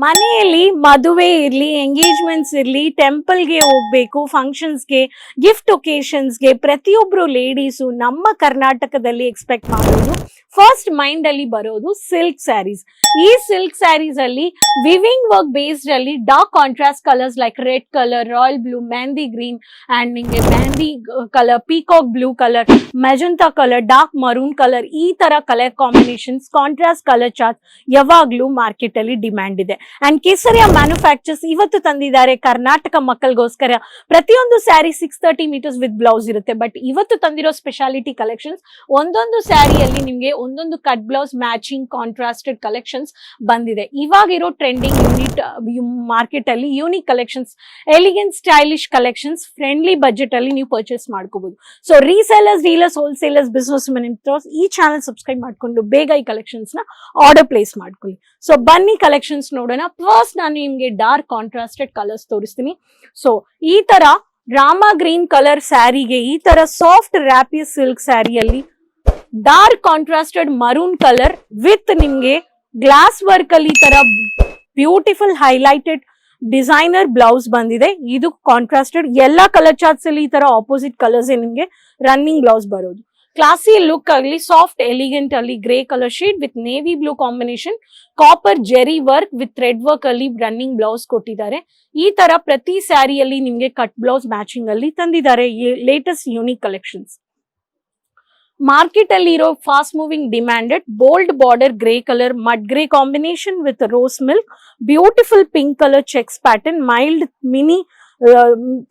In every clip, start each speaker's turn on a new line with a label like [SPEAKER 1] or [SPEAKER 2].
[SPEAKER 1] ಮನೆಯಲ್ಲಿ ಮದುವೆ ಇರ್ಲಿ, ಎಂಗೇಜ್ಮೆಂಟ್ಸ್ ಇರ್ಲಿ, ಟೆಂಪಲ್ಗೆ ಹೋಗ್ಬೇಕು, ಫಂಕ್ಷನ್ಸ್ಗೆ, ಗಿಫ್ಟ್ ಒಕೇಶನ್ಸ್ಗೆ ಪ್ರತಿಯೊಬ್ರು ಲೇಡೀಸು ನಮ್ಮ ಕರ್ನಾಟಕದಲ್ಲಿ ಎಕ್ಸ್ಪೆಕ್ಟ್ ಮಾಡೋದು ಫಸ್ಟ್ ಮೈಂಡ್ ಅಲ್ಲಿ ಬರೋದು ಸಿಲ್ಕ್ ಸ್ಯಾರೀಸ್. ಈ ಸಿಲ್ಕ್ ಸ್ಯಾರೀಸ್ ಅಲ್ಲಿ ವಿವಿಂಗ್ ವರ್ಕ್ ಬೇಸ್ಡ್ ಅಲ್ಲಿ dark contrast colours like red colour, royal blue, mehendi green and ನಿಮಗೆ mehendi colour, peacock blue colour, magenta colour, dark maroon colour, ಈ ತರ colour combinations, contrast colour chart ಯಾವಾಗ್ಲೂ market ಅಲ್ಲಿ ಡಿಮ್ಯಾಂಡ್ ಇದೆ. And Kesariya manufacturers ಇವತ್ತು ತಂದಿದ್ದಾರೆ ಕರ್ನಾಟಕ ಮಕ್ಕಳಿಗೋಸ್ಕರ. ಪ್ರತಿಯೊಂದು ಸ್ಯಾರಿ 630 ಮೀಟರ್ಸ್ ವಿತ್ ಬ್ಲೌಸ್ ಇರುತ್ತೆ. ಬಟ್ ಇವತ್ತು ತಂದಿರೋ ಸ್ಪೆಷಾಲಿಟಿ ಕಲೆಕ್ಷನ್ಸ್, ಒಂದೊಂದು ಸ್ಯಾರಿಯಲ್ಲಿ ನಿಮ್ಗೆ ಒಂದೊಂದು cut blouse matching contrasted collections ಬಂದಿದೆ. ಇವಾಗಿರೋ ಟ್ರೆಂಡಿಂಗ್ ಯೂನಿಟ್ ಮಾರ್ಕೆಟ್ ಅಲ್ಲಿ unique collections, elegant stylish collections, friendly budget ಅಲ್ಲಿ ನೀವು ಪರ್ಚೇಸ್ ಮಾಡ್ಕೋಬಹುದು. So resellers, dealers, wholesalers, businessmen ಈ ಚಾನಲ್ ಸಬ್ಸ್ಕ್ರೈಬ್ ಮಾಡ್ಕೊಂಡು ಬೇಗ ಈ ಕಲೆಕ್ಷನ್ಸ್ ನ ಆರ್ಡರ್ ಪ್ಲೇಸ್ ಮಾಡ್ಕೊಳ್ಳಿ. ಸೊ ಬನ್ನಿ ಕಲೆಕ್ಷನ್ಸ್ ನೋಡೋಣ. ಫಸ್ಟ್ ನಾನು ನಿಮ್ಗೆ ಡಾರ್ಕ್ ಕಾಂಟ್ರಾಸ್ಟೆಡ್ ಕಲರ್ಸ್ ತೋರಿಸ್ತೀನಿ. ಸೊ ಈ ತರ ರಾಮ ಗ್ರೀನ್ ಕಲರ್ ಸ್ಯಾರಿಗೆ, ಈ ತರ ಸಾಫ್ಟ್ ರ್ಯಾಪಿಯಸ್ ಸಿಲ್ಕ್ ಸ್ಯಾರಿಯಲ್ಲಿ dark contrasted maroon colour with ನಿಮ್ಗೆ ಗ್ಲಾಸ್ ವರ್ಕ್ ಅಲ್ಲಿ ಈ ತರ ಬ್ಯೂಟಿಫುಲ್ ಹೈಲೈಟೆಡ್ ಡಿಸೈನರ್ ಬ್ಲೌಸ್ ಬಂದಿದೆ. ಇದು ಕಾಂಟ್ರಾಸ್ಟೆಡ್ ಎಲ್ಲಾ ಕಲರ್ ಚಾರ್ಟ್ಸ್ ಅಲ್ಲಿ ಈ ತರ ಆಪೋಸಿಟ್ ಕಲರ್ಸ್ ನಿಮ್ಗೆ ರನ್ನಿಂಗ್ ಬ್ಲೌಸ್ ಬರೋದು. ಕ್ಲಾಸಿ ಲುಕ್ ಆಗಲಿ, ಸಾಫ್ಟ್ ಎಲಿಗೆಂಟ್ ಅಲ್ಲಿ grey colour shade with navy blue combination, copper zari work with thread work ಅಲ್ಲಿ ರನ್ನಿಂಗ್ ಬ್ಲೌಸ್ ಕೊಟ್ಟಿದ್ದಾರೆ. ಈ ತರ ಪ್ರತಿ ಸ್ಯಾರಿಯಲ್ಲಿ ನಿಮ್ಗೆ ಕಟ್ ಬ್ಲೌಸ್ ಮ್ಯಾಚಿಂಗ್ ಅಲ್ಲಿ ತಂದಿದ್ದಾರೆ. Latest unique collections. ಮಾರ್ಕೆಟ್ ಅಲ್ಲಿ ಇರೋ fast moving demanded bold border grey colour, mud grey combination with rose milk, beautiful pink colour checks pattern, mild mini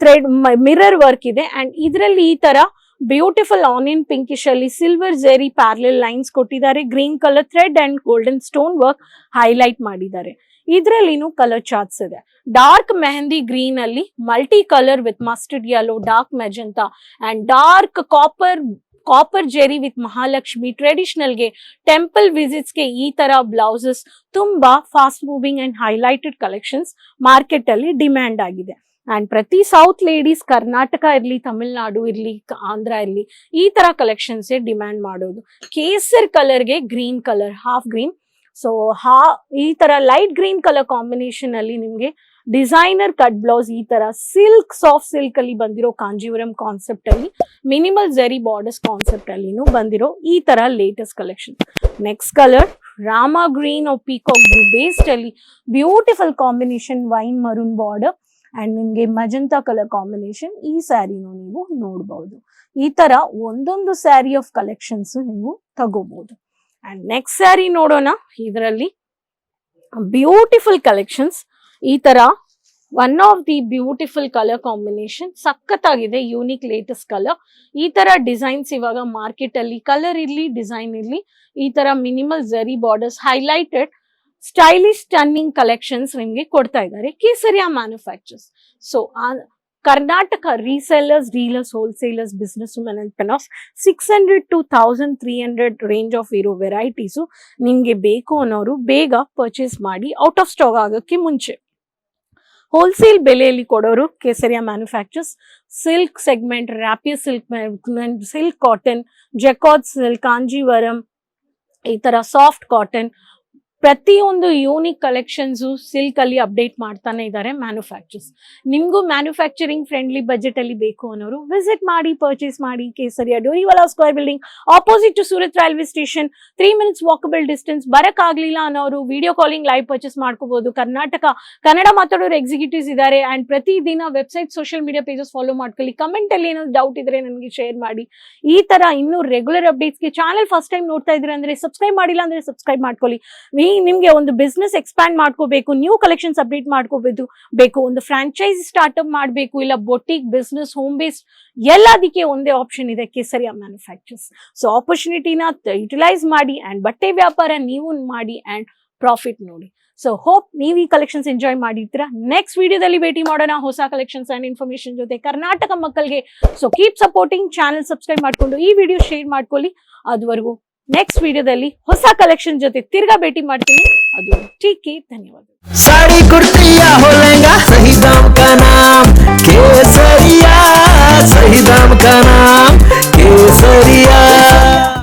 [SPEAKER 1] thread mirror work ಇದೆ. ಅಂಡ್ ಇದರಲ್ಲಿ ಈ ತರ beautiful onion pinkish ಅಲ್ಲಿ silver zari parallel lines ಕೊಟ್ಟಿದ್ದಾರೆ. Green colour thread and golden stone work highlight ಮಾಡಿದ್ದಾರೆ. ಇದ್ರಲ್ಲಿನೂ colour charts ಇದೆ. Dark mehndi green ಅಲ್ಲಿ multi colour with mustard yellow, dark magenta and dark copper zari with Mahalakshmi. ಟ್ರೆಡಿಷನಲ್ಗೆ, temple ವಿಸಿಟ್ಸ್ಗೆ ಈ ತರ ಬ್ಲೌಸಸ್ ತುಂಬಾ fast moving and highlighted collections market ಅಲ್ಲಿ demand ಆಗಿದೆ. And ಪ್ರತಿ ಸೌತ್ ಲೇಡೀಸ್ ಕರ್ನಾಟಕ ಇರ್ಲಿ, ತಮಿಳ್ನಾಡು ಇರ್ಲಿ, ಆಂಧ್ರ ಇರ್ಲಿ, ಈ ತರ ಕಲೆಕ್ಷನ್ಸ್ ಡಿಮ್ಯಾಂಡ್ ಮಾಡೋದು. ಕೇಸರ್ ಕಲರ್ಗೆ green colour, half green. So ಈ ತರ ಲೈಟ್ ಗ್ರೀನ್ ಕಲರ್ ಕಾಂಬಿನೇಷನ್ ಅಲ್ಲಿ ನಿಮ್ಗೆ ಡಿಸೈನರ್ ಕಟ್ ಬ್ಲೌಸ್, ಈ ತರ ಸಿಲ್ಕ್, ಸಾಫ್ಟ್ ಸಿಲ್ಕ್ ಅಲ್ಲಿ ಬಂದಿರೋ ಕಾಂಜೀವರಂ ಕಾನ್ಸೆಪ್ಟ್ ಅಲ್ಲಿ, ಮಿನಿಮಲ್ ಜೆರಿ ಬಾರ್ಡರ್ಸ್ ಕಾನ್ಸೆಪ್ಟ್ ಅಲ್ಲಿನೂ ಬಂದಿರೋ ಈ ತರ latest collection. Next colour Rama green peacock blue based ಅಲ್ಲಿ beautiful combination, wine maroon border and ನಿಮ್ಗೆ ಮಜಂತಾ ಕಲರ್ ಕಾಂಬಿನೇಷನ್. ಈ ಸ್ಯಾರಿನೂ ನೀವು ನೋಡಬಹುದು. ಈ ತರ ಒಂದೊಂದು ಸ್ಯಾರಿ ಆಫ್ ಕಲೆಕ್ಷನ್ಸ್ ನೀವು ತಗೋಬಹುದು. ಅಂಡ್ ನೆಕ್ಸ್ಟ್ ಸ್ಯಾರಿ ನೋಡೋಣ. ಇದರಲ್ಲಿ ಬ್ಯೂಟಿಫುಲ್ ಕಲೆಕ್ಷನ್ಸ್, ಈ ತರ one of the beautiful colour combination, ಸಖತ್ತಾಗಿದೆ, ಯೂನಿಕ್ ಲೇಟೆಸ್ಟ್ ಕಲರ್. ಈ ತರ ಡಿಸೈನ್ಸ್ ಇವಾಗ ಮಾರ್ಕೆಟ್ ಅಲ್ಲಿ ಕಲರ್ ಇರ್ಲಿ, ಡಿಸೈನ್ ಇರ್ಲಿ, ಈ ತರ minimal zari borders highlighted stylish stunning collections ನಿಮ್ಗೆ ಕೊಡ್ತಾ ಇದ್ದಾರೆ Kesariya manufacturers. So Karnataka resellers, dealers, wholesalers, businesswomen and ಪೆನಾಸ್ 600 to 1300 ರೇಂಜ್ ಆಫ್ ಇರೋ ವೆರೈಟೀಸು ನಿಮ್ಗೆ ಬೇಕು ಅನ್ನೋರು ಬೇಗ ಪರ್ಚೇಸ್ ಮಾಡಿ, ಔಟ್ ಆಫ್ ಸ್ಟಾಕ್ ಆಗೋಕ್ಕೆ ಮುಂಚೆ. ಹೋಲ್ಸೇಲ್ ಬೆಲೆಯಲ್ಲಿ ಕೊಡೋರು Kesariya manufacturers. Silk segment, rapier silk, silk cotton, jacquard silk, Kanjeevaram, ಈ ತರ ಸಾಫ್ಟ್ ಕಾಟನ್, ಪ್ರತಿಯೊಂದು ಯೂನಿಕ್ ಕಲೆಕ್ಷನ್ಸ್ ಸಿಲ್ಕ್ ಅಲ್ಲಿ ಅಪ್ಡೇಟ್ ಮಾಡ್ತಾನೆ ಇದ್ದಾರೆ ಮ್ಯಾನುಫ್ಯಾಕ್ಚರ್ಸ್. ನಿಮ್ಗೂ ಮ್ಯಾನುಫ್ಯಾಕ್ಚರಿಂಗ್ ಫ್ರೆಂಡ್ಲಿ ಬಜೆಟ್ ಅಲ್ಲಿ ಬೇಕು ಅನ್ನೋರು ವಿಸಿಟ್ ಮಾಡಿ, ಪರ್ಚೇಸ್ ಮಾಡಿ. Kesariya Doriwala square building opposite to Surat railway station, 3 minutes walkable distance. ಬರಕ್ ಆಗ್ಲಿಲ್ಲ ಅನ್ನೋರು ವಿಡಿಯೋ ಕಾಲಿಂಗ್ ಲೈವ್ ಪರ್ಚೇಸ್ ಮಾಡ್ಕೋಬಹುದು. ಕನ್ನಡ ಮಾತಾಡೋರು ಎಕ್ಸಿಕ್ಯೂಟಿವ್ಸ್ ಇದ್ದಾರೆ. ಅಂಡ್ ಪ್ರತಿ ದಿನ website, social media pages follow ಮಾಡ್ಕೊಳ್ಳಿ. ಕಮೆಂಟ್ ಅಲ್ಲಿ ಏನಾದ್ರು ಡೌಟ್ ಇದ್ರೆ ನನಗೆ ಶೇರ್ ಮಾಡಿ. ಈ ತರ ಇನ್ನೂ ರೆಗ್ಯುಲರ್ ಅಪ್ಡೇಟ್ಸ್ಗೆ ಚಾನಲ್ ಫಸ್ಟ್ ಟೈಮ್ ನೋಡ್ತಾ ಇದ್ರೆ ಅಂದ್ರೆ ಸಬ್ಸ್ಕ್ರೈಬ್ ಮಾಡಿಲ್ಲ ಅಂದ್ರೆ ಸಬ್ಸ್ಕ್ರೈಬ್ ಮಾಡ್ಕೊಳ್ಳಿ. ನಿಮ್ಗೆ ಒಂದು ಬಿಸ್ನೆಸ್ ಎಕ್ಸ್ಪ್ಯಾಂಡ್ ಮಾಡ್ಕೋಬೇಕು, ನ್ಯೂ ಕಲೆಕ್ಷನ್ಸ್ ಅಪ್ಡೇಟ್ ಮಾಡ್ಕೋಬೇಕು, ಒಂದು ಫ್ರಾಂಚೈಸಿ ಸ್ಟಾರ್ಟ್ಅಪ್ ಮಾಡಬೇಕು, ಇಲ್ಲ ಬೊಟಿಕ್ ಬಿಸ್ನೆಸ್, ಹೋಮ್ ಬೇಸ್ಡ್, ಎಲ್ಲದಕ್ಕೆ ಒಂದೇ ಆಪ್ಷನ್ ಇದೆ, ಕೇಸರಿಯಾ ಮ್ಯಾನುಫ್ಯಾಕ್ಚರ್ಸ್. ಸೊ ಆಪರ್ಚುನಿಟಿನ ಯುಟಿಲೈಸ್ ಮಾಡಿ ಅಂಡ್ ಬಟ್ಟೆ ವ್ಯಾಪಾರ ನೀವು ಮಾಡಿ ಅಂಡ್ ಪ್ರಾಫಿಟ್ ನೋಡಿ. ಸೊ ಹೋಪ್ ನೀವು ಈ ಕಲೆಕ್ಷನ್ಸ್ ಎಂಜಾಯ್ ಮಾಡಿರ್ತೀರಾ. ನೆಕ್ಸ್ಟ್ ವಿಡಿಯೋದಲ್ಲಿ ಭೇಟಿ ಮಾಡೋಣ ಹೊಸ ಕಲೆಕ್ಷನ್ಸ್ ಅಂಡ್ ಇನ್ಫಾರ್ಮೇಶನ್ ಜೊತೆ ಕರ್ನಾಟಕ ಮಕ್ಕಳಿಗೆ. So keep supporting, channel subscribe ಮಾಡ್ಕೊಂಡು ಈ ವಿಡಿಯೋ ಶೇರ್ ಮಾಡ್ಕೊಳ್ಳಿ. ಅದುವರೆಗೂ ನೆಕ್ಸ್ಟ್ ವಿಡಿಯೋದಲ್ಲಿ ಹೊಸ ಕಲೆಕ್ಷನ್ ಜೊತೆ ತಿರ್ಗಾ ಭೇಟಿ ಮಾಡ್ತೀನಿ. ಅದು ಟೀಕೆ. ಧನ್ಯವಾದ.
[SPEAKER 2] साड़ी कुर्तिया हो लहंगा, सही दाम का नाम केसरिया, सही दाम का नाम केसरिया.